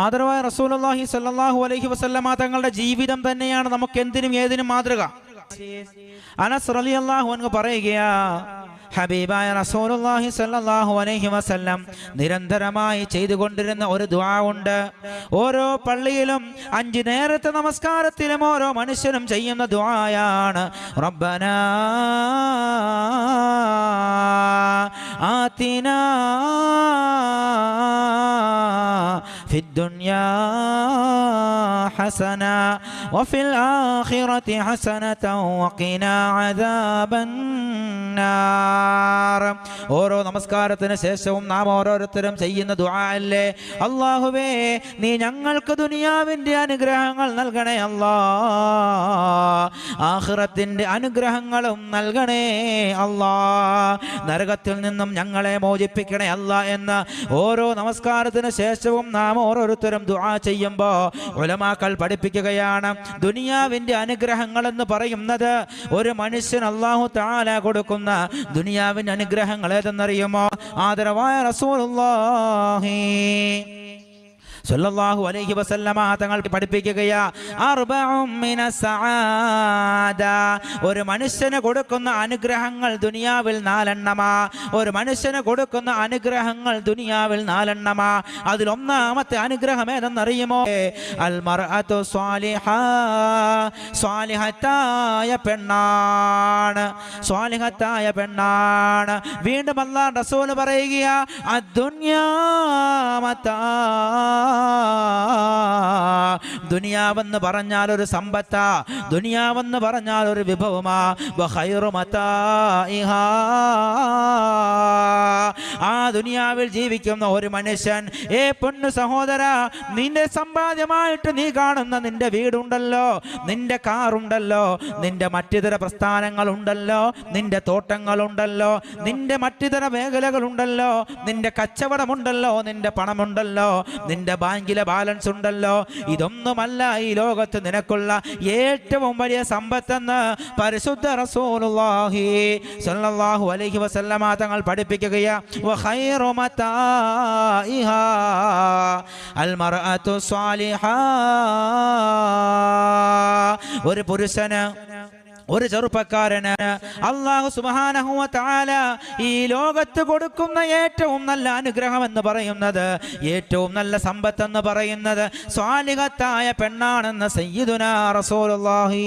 ആദരവായ റസൂലുള്ളാഹി സ്വല്ലല്ലാഹു അലൈഹി വസല്ലമ തങ്ങളുടെ ജീവിതം തന്നെയാണ് നമുക്ക് എന്തിനും ഏതിനും മാതൃക. അനസ് റളിയല്ലാഹു അൻഹു പറയുകയാ, ഹബീബായ റസൂലുള്ളാഹി സ്വല്ലല്ലാഹു അലൈഹി വസല്ലം നിരന്തരമായി ചെയ്തുകൊണ്ടിരുന്ന ഒരു ദുആ ഉണ്ട്. ഓരോ പള്ളിയിലും 5 നേരത്തെ നമസ്കാരത്തിലും ഓരോ മനുഷ്യനും ചെയ്യുന്ന ദുആയാണ്. റബ്ബനാ ആതിനാ ഫിദ്ദുനിയാ ഹസന വഫിൽ ആഖിറതി ഹസനതൻ വഖിനാ അദാബന്നാർ. ഓരോ നമസ്കാരത്തിന് ശേഷവും നാം ഓരോരുത്തരും ചെയ്യുന്ന ദുആ അല്ലേ, അല്ലാഹുവേ നീ ഞങ്ങൾക്ക് ദുനിയാവിൻ്റെ അനുഗ്രഹങ്ങൾ നൽകണേ അല്ലാ, ആഖിറത്തിന്റെ അനുഗ്രഹങ്ങളും നൽകണേ അല്ലാ, നരകത്തിൽ നിന്നും ഞങ്ങളെ മോചിപ്പിക്കണേ അല്ലാ എന്ന് ഓരോ നമസ്കാരത്തിന് ശേഷവും നാം ഓരോരുത്തരും ദുആ ചെയ്യുമ്പോൾ ഉലമാക്കൾ പഠിപ്പിക്കുകയാണ്. ദുനിയാവിൻ്റെ അനുഗ്രഹങ്ങൾ എന്ന് പറയുന്നത് ഒരു മനുഷ്യൻ അല്ലാഹു തആല കൊടുക്കുന്ന ദുനിയാവിൻ്റെ അനുഗ്രഹങ്ങൾ ഏതെന്നറിയുമോ? ആദരവായ റസൂലുള്ളാഹി സല്ലല്ലാഹു അലൈഹി വസല്ലമ തങ്ങൾ പഠിപ്പിക്കുകയാ, അർബഉം മിനസ് സആദ, ഒരു മനുഷ്യന് കൊടുക്കുന്ന അനുഗ്രഹങ്ങൾ ദുനിയാവിൽ 4 എണ്ണമാ. ഒരു മനുഷ്യന് കൊടുക്കുന്ന അനുഗ്രഹങ്ങൾ ദുനിയാവിൽ 4 എണ്ണമാ. അതിൽ ഒന്നാമത്തെ അനുഗ്രഹം ഏതെന്നറിയുമോ? അൽ മർഅതു സ്വാലിഹ, സ്വാലിഹത്തായ പെണ്ണാണ്, സ്വാലിഹത്തായ പെണ്ണാണ്. വീണ്ടും അല്ലാഹു റസൂൽ പറയുകയാ, അദ്ദുനിയാ മതാ, ദുനിയാവെന്ന് പറഞ്ഞാൽ ഒരു സമ്പത്താ, ദുനിയാവെന്ന് പറഞ്ഞാൽ ഒരു വിഭവമാ. വഖൈറു മതാഇഹാ, ആ ദുനിയാവിൽ ജീവിക്കുന്ന ഒരു മനുഷ്യൻ, ഏ പൊന്നു സഹോദര, നിന്റെ സമ്പാദ്യമായിട്ട് നീ കാണുന്ന നിന്റെ വീടുണ്ടല്ലോ, നിന്റെ കാറുണ്ടല്ലോ, നിന്റെ മറ്റിതര പ്രസ്ഥാനങ്ങളുണ്ടല്ലോ, നിന്റെ തോട്ടങ്ങളുണ്ടല്ലോ, നിന്റെ മറ്റിതര മേഖലകളുണ്ടല്ലോ, നിന്റെ കച്ചവടമുണ്ടല്ലോ, നിന്റെ പണമുണ്ടല്ലോ, നിന്റെ ബാങ്കിലെ ബാലൻസ് ഉണ്ടല്ലോ, ഇതൊന്നുമല്ല ഈ ലോകത്ത് നിനക്കുള്ള ഏറ്റവും വലിയ സമ്പത്തെന്ന് പരിശുദ്ധ റസൂലുള്ളാഹി സ്വല്ലല്ലാഹു അലൈഹി വസല്ലമ തങ്ങൾ പഠിപ്പിക്കുകയാ. വഖൈറു മതാഇഹാ അൽ മർഅതു സ്വാലിഹ, ഒരു പുരുഷന്, ഒരു ചെറുപ്പക്കാരന് അല്ലാഹു സുബ്ഹാനഹു വ തആല ഈ ലോകത്ത് കൊടുക്കുന്ന ഏറ്റവും നല്ല അനുഗ്രഹം എന്ന് പറയുന്നത്, ഏറ്റവും നല്ല സമ്പത്ത് എന്ന് പറയുന്നത് സ്വാലിഹത്തായ പെണ്ണാണെന്ന് സയ്യിദുനാ റസൂലുള്ളാഹി